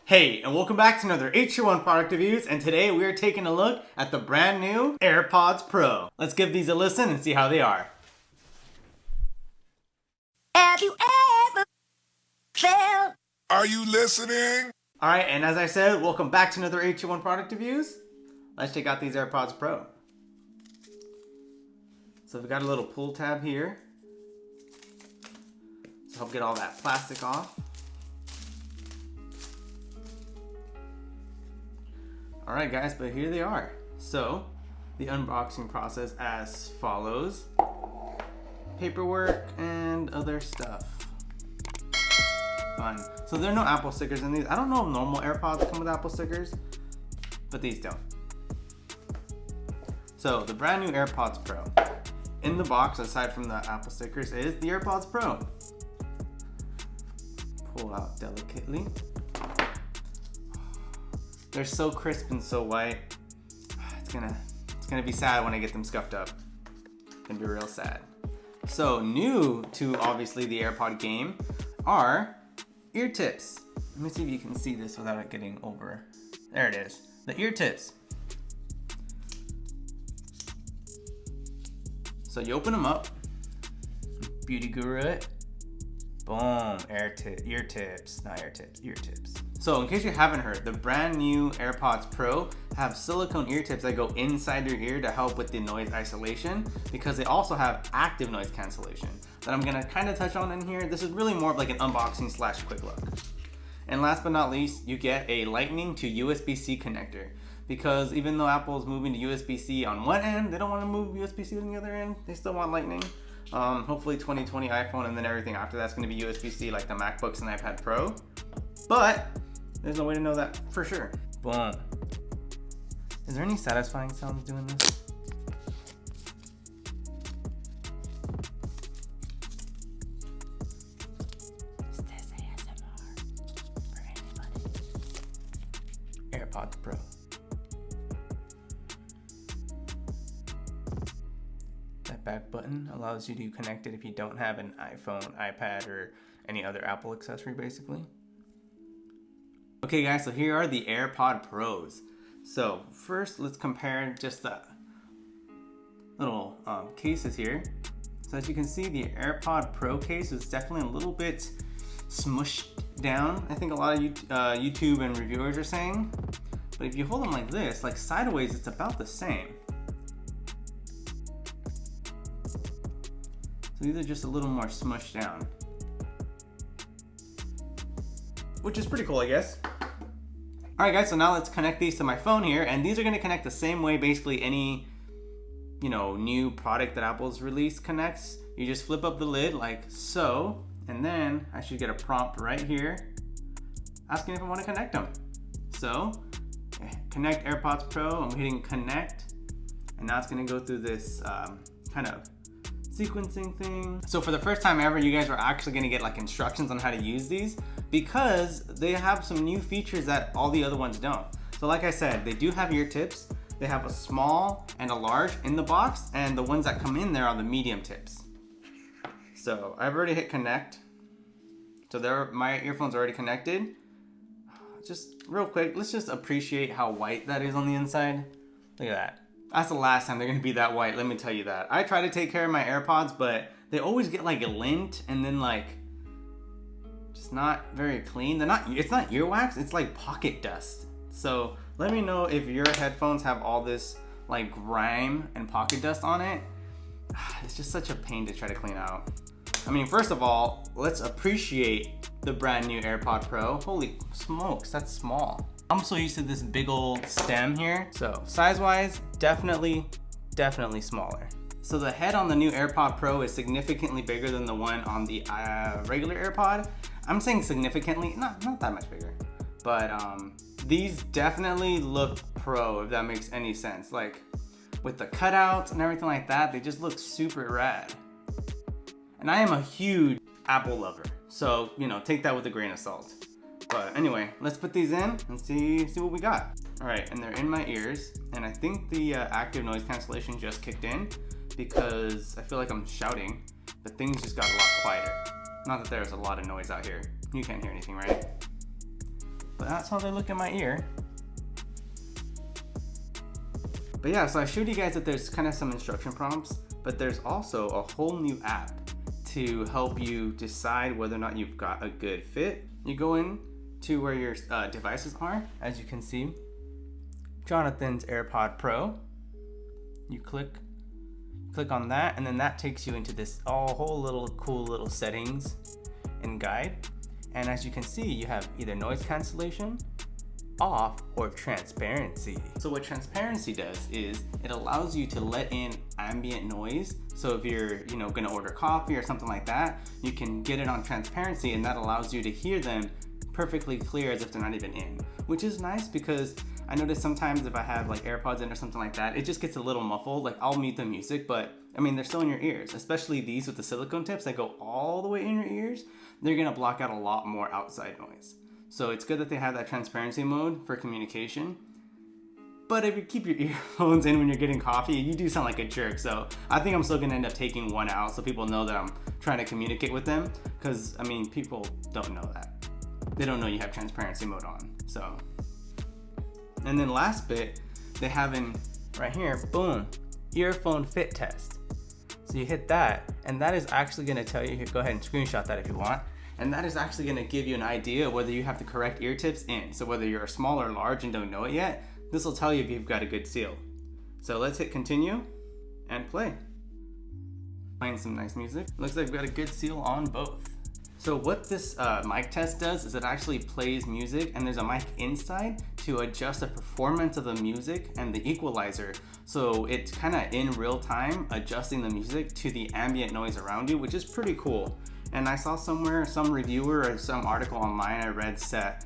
Hey, and welcome back to another atetreewon product reviews, and today we are taking a look at the brand new AirPods Pro. Let's give these a listen and see how they are. Have you ever felt? Are you listening? Alright, and as I said, welcome back to another atetreewon product reviews. Let's check out these AirPods Pro. So we've got a little pull tab here to help get all that plastic off. Alright guys, but here they are. So, the unboxing process as follows. Paperwork and other stuff. Fun. So there are no Apple stickers in these. I don't know if normal AirPods come with Apple stickers, but these don't. So, the brand new AirPods Pro. In the box, aside from the Apple stickers, is the AirPods Pro. Pull out delicately. They're so crisp and so white. It's gonna be sad when I get them scuffed up. It's gonna be real sad. So new to obviously the AirPod game are ear tips. Let me see if you can see this without it getting over. There it is. The ear tips. So you open them up, beauty guru it. Boom, ear tips, not air tips, ear tips. So in case you haven't heard, the brand new AirPods Pro have silicone ear tips that go inside your ear to help with the noise isolation, because they also have active noise cancellation that I'm gonna kind of touch on in here. This is really more of like an unboxing slash quick look. And last but not least, you get a Lightning to USB-C connector, because even though Apple's moving to USB-C on one end, they don't want to move USB-C on the other end. They still want Lightning. Hopefully 2020 iPhone and then everything after that's going to be USB-C like the MacBooks and iPad Pro. But there's no way to know that for sure. Boom. Is there any satisfying sounds doing this? Is this ASMR for anybody? AirPods Pro. That back button allows you to connect it if you don't have an iPhone, iPad, or any other Apple accessory basically. Okay guys, so here are the AirPod Pros. So first let's compare just the little cases here. So as you can see, the AirPod Pro case is definitely a little bit smushed down. I think a lot of YouTube and reviewers are saying. But if you hold them like this, like sideways, it's about the same. So these are just a little more smushed down, which is pretty cool, I guess. Alright guys, so now let's connect these to my phone here, and these are going to connect the same way basically any, new product that Apple's released connects. You just flip up the lid like so, and then I should get a prompt right here asking if I want to connect them. So, connect AirPods Pro, I'm hitting connect, and now it's going to go through this kind of sequencing thing. So for the first time ever, you guys are actually gonna get like instructions on how to use these, because they have some new features that all the other ones don't. So like I said, they do have ear tips. They have a small and a large in the box, and the ones that come in there are the medium tips. So I've already hit connect. So my earphones are already connected. Just real quick, let's just appreciate how white that is on the inside. Look at that. That's the last time they're gonna be that white, let me tell you that. I try to take care of my AirPods, but they always get like a lint and then like, just not very clean. It's not earwax, it's like pocket dust. So let me know if your headphones have all this like grime and pocket dust on it. It's just such a pain to try to clean out. I mean, first of all, let's appreciate the brand new AirPod Pro. Holy smokes, that's small. I'm so used to this big old stem here. So size-wise, definitely smaller. So the head on the new AirPod Pro is significantly bigger than the one on the regular AirPod. I'm saying significantly, not that much bigger. But these definitely look pro, if that makes any sense. Like with the cutouts and everything like that, they just look super rad. And I am a huge Apple lover. So, take that with a grain of salt. But anyway, let's put these in and see what we got. All right, and they're in my ears, and I think the active noise cancellation just kicked in, because I feel like I'm shouting, but things just got a lot quieter. Not that there's a lot of noise out here. You can't hear anything, right? but that's how they look in my ear. But yeah, so I showed you guys that there's kind of some instruction prompts, but there's also a whole new app to help you decide whether or not you've got a good fit. You go in to where your devices are, as you can see, Jonathan's AirPod Pro. You click on that, and then that takes you into this whole little cool little settings and guide. And as you can see, you have either noise cancellation, off, or transparency. So what transparency does is it allows you to let in ambient noise. So if you're gonna order coffee or something like that, you can get it on transparency, and that allows you to hear them perfectly clear as if they're not even in, which is nice because I notice sometimes if I have like AirPods in or something like that, it just gets a little muffled. Like I'll mute the music, but I mean, they're still in your ears, especially these with the silicone tips that go all the way in your ears. They're gonna block out a lot more outside noise. So it's good that they have that transparency mode for communication. But if you keep your earphones in when you're getting coffee, you do sound like a jerk. So I think I'm still gonna end up taking one out so people know that I'm trying to communicate with them. Cause I mean, people don't know that. They don't know you have transparency mode on, so. And then last bit, they have in right here, boom, earphone fit test. So you hit that, and that is actually gonna tell you, here, go ahead and screenshot that if you want. And that is actually gonna give you an idea of whether you have the correct ear tips in. So whether you're small or large and don't know it yet, this will tell you if you've got a good seal. So let's hit continue and play. Playing some nice music. Looks like we've got a good seal on both. So what this mic test does is it actually plays music, and there's a mic inside to adjust the performance of the music and the equalizer. So it's kind of in real time adjusting the music to the ambient noise around you, which is pretty cool. And I saw somewhere, some reviewer or some article online I read said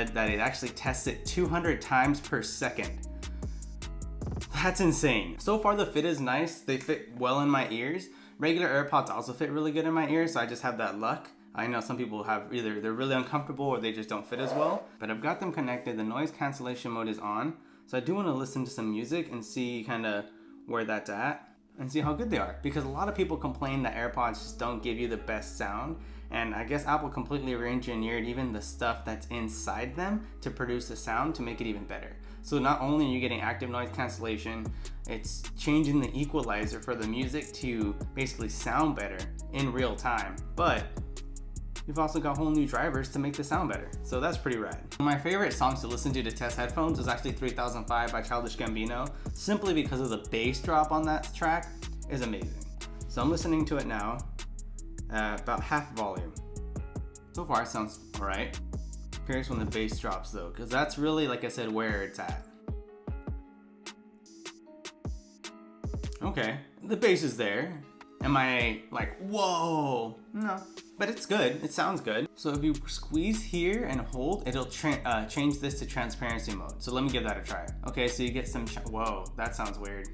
that it actually tests it 200 times per second. That's insane. So far the fit is nice. They fit well in my ears. Regular AirPods also fit really good in my ears, so I just have that luck. I know some people have either they're really uncomfortable or they just don't fit as well, but I've got them connected. The noise cancellation mode is on. So I do want to listen to some music and see kind of where that's at and see how good they are, because a lot of people complain that AirPods just don't give you the best sound. And I guess Apple completely re-engineered even the stuff that's inside them to produce the sound to make it even better. So not only are you getting active noise cancellation, it's changing the equalizer for the music to basically sound better in real time, but you've also got whole new drivers to make the sound better. So that's pretty rad. My favorite songs to listen to test headphones is actually 3005 by Childish Gambino, simply because of the bass drop on that track is amazing. So I'm listening to it now at about half volume. So far it sounds all right. Curious when the bass drops though, because that's really, like I said, where it's at. Okay, the bass is there. Am I like, whoa? No, but it's good. It sounds good. So if you squeeze here and hold, it'll change this to transparency mode. So let me give that a try. Okay, so you get some, whoa, that sounds weird.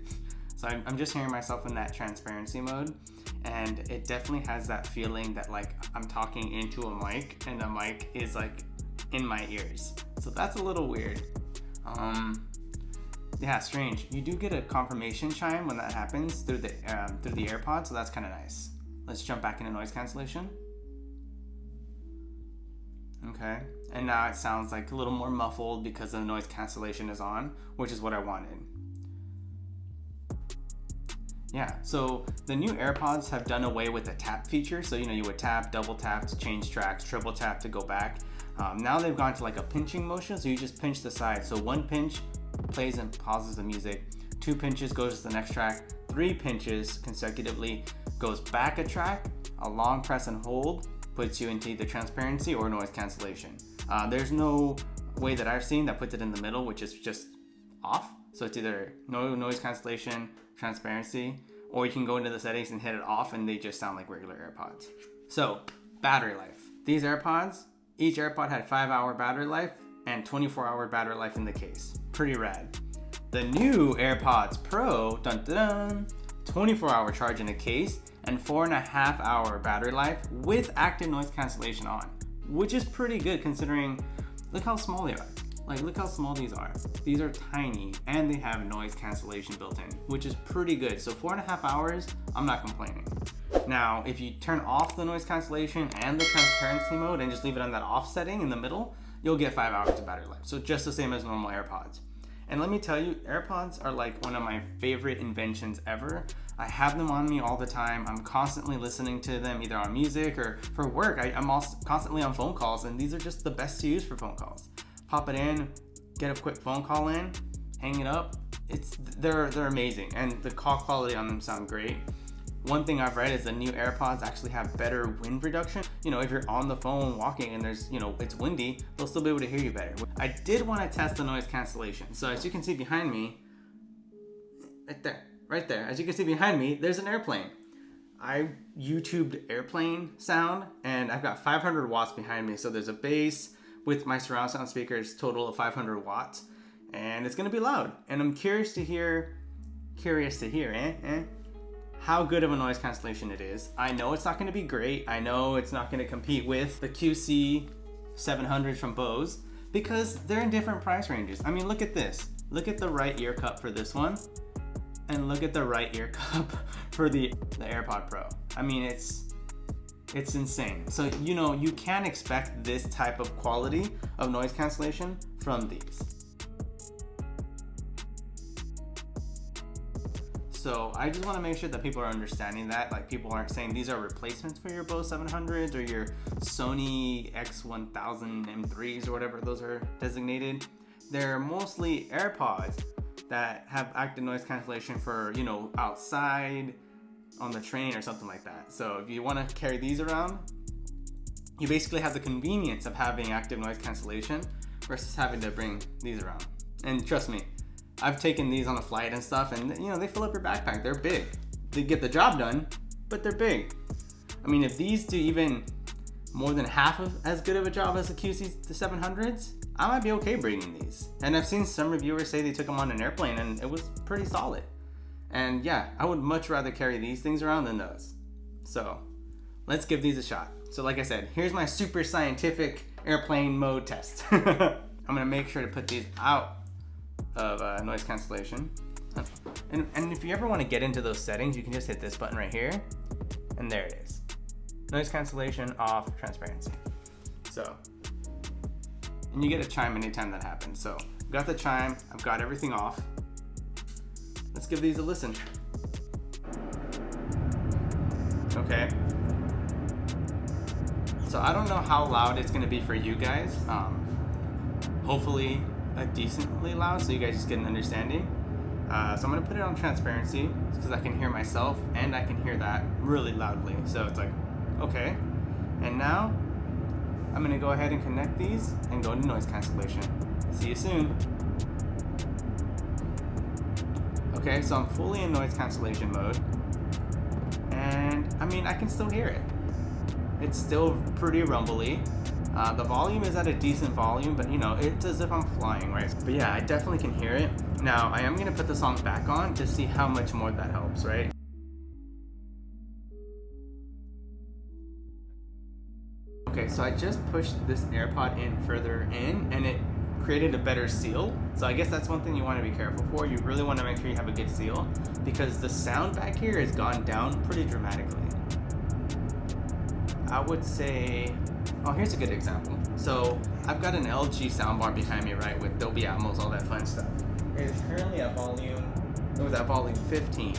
So I'm just hearing myself in that transparency mode, and it definitely has that feeling that like I'm talking into a mic and the mic is like in my ears. So that's a little weird. Yeah, strange. You do get a confirmation chime when that happens through the AirPods, so that's kind of nice. Let's jump back into noise cancellation. Okay, and now it sounds like a little more muffled because the noise cancellation is on, which is what I wanted. Yeah, so the new AirPods have done away with the tap feature. So, you would tap, double tap to change tracks, triple tap to go back. Now they've gone to like a pinching motion, so you just pinch the side. So one pinch plays and pauses the music, 2 pinches goes to the next track, 3 pinches consecutively goes back a track, a long press and hold puts you into either transparency or noise cancellation. There's no way that I've seen that puts it in the middle, which is just off. So it's either no noise cancellation, transparency, or you can go into the settings and hit it off and they just sound like regular AirPods. So battery life. These AirPods, each AirPod had 5-hour battery life and 24-hour battery life in the case. Pretty rad. The new AirPods Pro, 24-hour charge in a case and 4.5-hour battery life with active noise cancellation on, which is pretty good considering, look how small they are. Like, look how small these are. These are tiny and they have noise cancellation built in, which is pretty good. So 4.5 hours, I'm not complaining. Now, if you turn off the noise cancellation and the transparency mode and just leave it on that off setting in the middle, you'll get 5 hours of battery life. So just the same as normal AirPods. And let me tell you, AirPods are like one of my favorite inventions ever. I have them on me all the time. I'm constantly listening to them either on music or for work. I'm also constantly on phone calls, and these are just the best to use for phone calls. Pop it in, get a quick phone call in, hang it up. They're amazing, and the call quality on them sound great. One thing I've read is the new AirPods actually have better wind reduction. You know, if you're on the phone walking and there's, it's windy, they'll still be able to hear you better. I did want to test the noise cancellation. So as you can see behind me, right there, as you can see behind me, there's an airplane. I YouTubed airplane sound, and I've got 500 watts behind me. So there's a bass with my surround sound speakers, total of 500 watts, and it's gonna be loud. And I'm curious to hear, how good of a noise cancellation it is. I know it's not going to be great. I know it's not going to compete with the QC 700s from Bose because they're in different price ranges. I mean, look at this. Look at the right ear cup for this one, and look at the right ear cup for the AirPod Pro. I mean, it's insane. So, you can expect this type of quality of noise cancellation from these. So I just want to make sure that people are understanding that, like people aren't saying these are replacements for your Bose 700s or your Sony X1000 M3s or whatever those are designated. They're mostly AirPods that have active noise cancellation for, outside, on the train or something like that. So if you want to carry these around, you basically have the convenience of having active noise cancellation versus having to bring these around. And trust me, I've taken these on a flight and stuff, and they fill up your backpack. They're big. They get the job done, but they're big. I mean, if these do even more than half of as good of a job as the QC 700s, I might be okay bringing these. And I've seen some reviewers say they took them on an airplane and it was pretty solid. And yeah, I would much rather carry these things around than those. So let's give these a shot. So like I said, here's my super scientific airplane mode test. I'm gonna make sure to put these out of noise cancellation, and if you ever want to get into those settings, you can just hit this button right here, and there it is. Noise cancellation off, transparency. So, and you get a chime anytime that happens. So I've got the chime, I've got everything off. Let's give these a listen. Okay, so I don't know how loud it's going to be for you guys. Hopefully a decently loud so you guys just get an understanding. So I'm gonna put it on transparency because I can hear myself and I can hear that really loudly. So it's like, okay. And now I'm gonna go ahead and connect these and go into noise cancellation. See you soon. Okay, so I'm fully in noise cancellation mode. And I mean, I can still hear it. It's still pretty rumbly. The volume is at a decent volume, but it's as if I'm flying, right? But yeah, I definitely can hear it. Now, I am gonna put the song back on to see how much more that helps, right? Okay, so I just pushed this AirPod in further in, and it created a better seal. So I guess that's one thing you want to be careful for. You really want to make sure you have a good seal because the sound back here has gone down pretty dramatically. I would say, here's a good example. So I've got an LG soundbar behind me, right, with Dolby Atmos, all that fun stuff. It's currently at volume 15,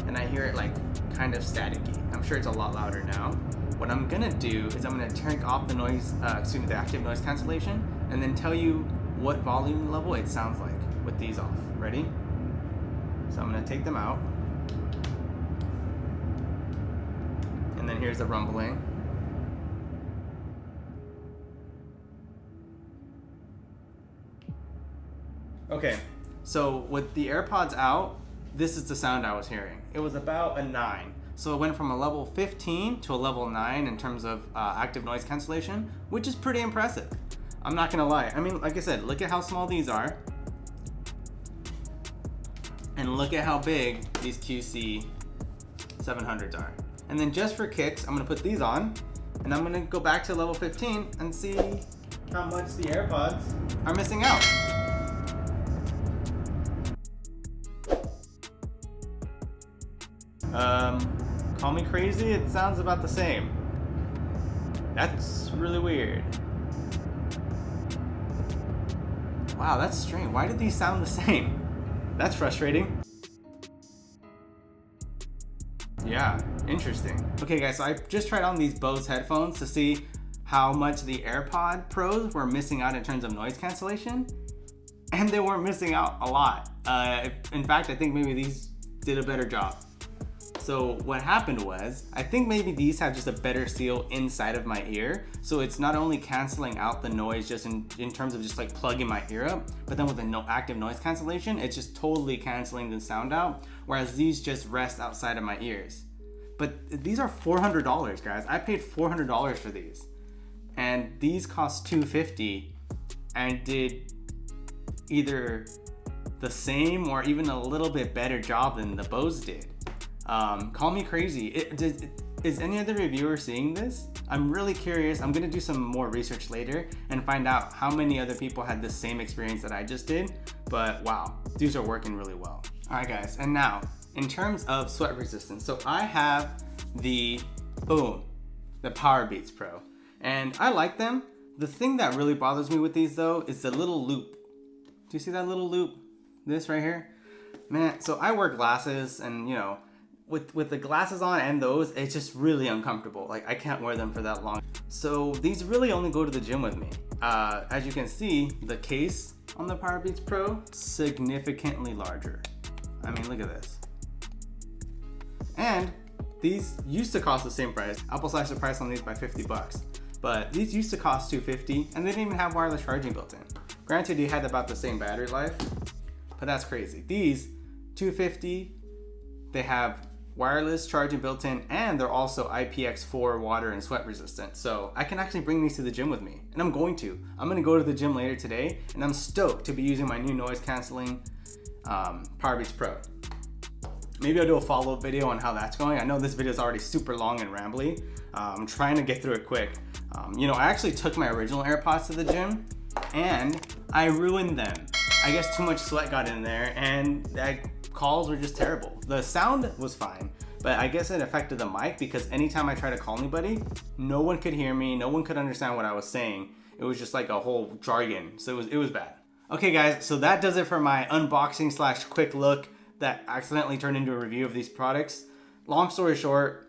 and I hear it like kind of staticky. I'm sure it's a lot louder now. What I'm gonna do is I'm gonna turn off the noise, the active noise cancellation, and then tell you what volume level it sounds like with these off. Ready? So I'm gonna take them out, and then here's the rumbling. Okay, so with the AirPods out, this is the sound I was hearing. It was about a 9. So it went from a level 15 to a level 9 in terms of active noise cancellation, which is pretty impressive. I'm not gonna lie. I mean, like I said, look at how small these are. And look at how big these QC 700s are. And then just for kicks, I'm gonna put these on, and I'm gonna go back to level 15 and see how much the AirPods are missing out. Call me crazy, it sounds about the same. That's really weird. Wow, that's strange. Why did these sound the same? That's frustrating. Yeah, interesting. Okay guys, so I just tried on these Bose headphones to see how much the AirPods Pros were missing out in terms of noise cancellation. And they weren't missing out a lot. In fact, I think maybe these did a better job. So what happened was, I think maybe these have just a better seal inside of my ear. So it's not only canceling out the noise just in terms of just like plugging my ear up, but then with the active noise cancellation, it's just totally canceling the sound out. Whereas these just rest outside of my ears. But these are $400, guys. I paid $400 for these. And these cost $250 and did either the same or even a little bit better job than the Bose did. Call me crazy. Is any other reviewer seeing this? I'm really curious. I'm gonna do some more research later and find out how many other people had the same experience that I just did. But wow, these are working really well. All right guys, and now in terms of sweat resistance, so I have the Powerbeats Pro, and I like them. The thing that really bothers me with these though is the little loop. Do you see that little loop? This right here? Man, so I wear glasses, and you know, with the glasses on and those, it's just really uncomfortable. Like I can't wear them for that long. So these really only go to the gym with me. As you can see, the case on the Powerbeats Pro, significantly larger. I mean, look at this. And these used to cost the same price. Apple slashed the price on these by $50. But these used to cost $250, and they didn't even have wireless charging built in. Granted, they had about the same battery life, but that's crazy. These, $250, they have wireless charging built in, and they're also IPX4 water and sweat resistant. So I can actually bring these to the gym with me, and I'm going to. I'm gonna go to the gym later today, and I'm stoked to be using my new noise canceling Powerbeats Pro. Maybe I'll do a follow-up video on how that's going. I know this video is already super long and rambly. I'm trying to get through it quick. You know, I actually took my original AirPods to the gym, and I ruined them. I guess too much sweat got in there, and calls were just terrible. The sound was fine, but I guess it affected the mic because anytime I tried to call anybody, no one could hear me, no one could understand what I was saying. It was just like a whole jargon, so it was bad. Okay guys, so that does it for my unboxing / quick look that accidentally turned into a review of these products. Long story short,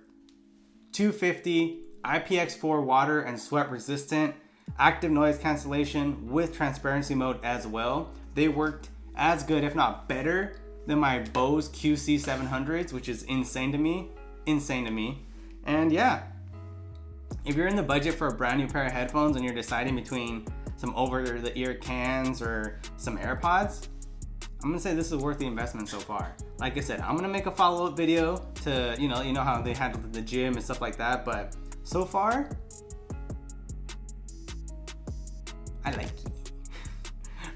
$250, IPX4 water and sweat resistant, active noise cancellation with transparency mode as well. They worked as good, if not better, than my Bose QC700s, which is insane to me. And yeah, if you're in the budget for a brand new pair of headphones and you're deciding between some over-the-ear cans or some AirPods, I'm gonna say this is worth the investment so far. Like I said, I'm gonna make a follow-up video to, you know how they handle the gym and stuff like that, but so far, I like it.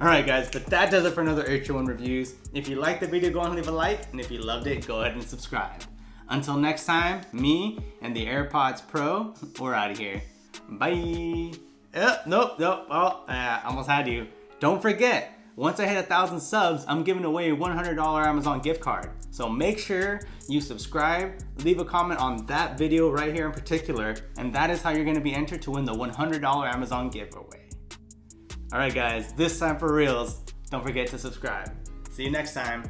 Alright guys, but that does it for another Atetreewon Reviews. If you liked the video, go and leave a like, and if you loved it, go ahead and subscribe. Until next time, me and the AirPods Pro, we're out of here. Bye. Nope, almost had you. Don't forget, once I hit 1,000 subs, I'm giving away a $100 Amazon gift card. So make sure you subscribe, leave a comment on that video right here in particular, and that is how you're gonna be entered to win the $100 Amazon giveaway. All right, guys, this time for reals, don't forget to subscribe. See you next time.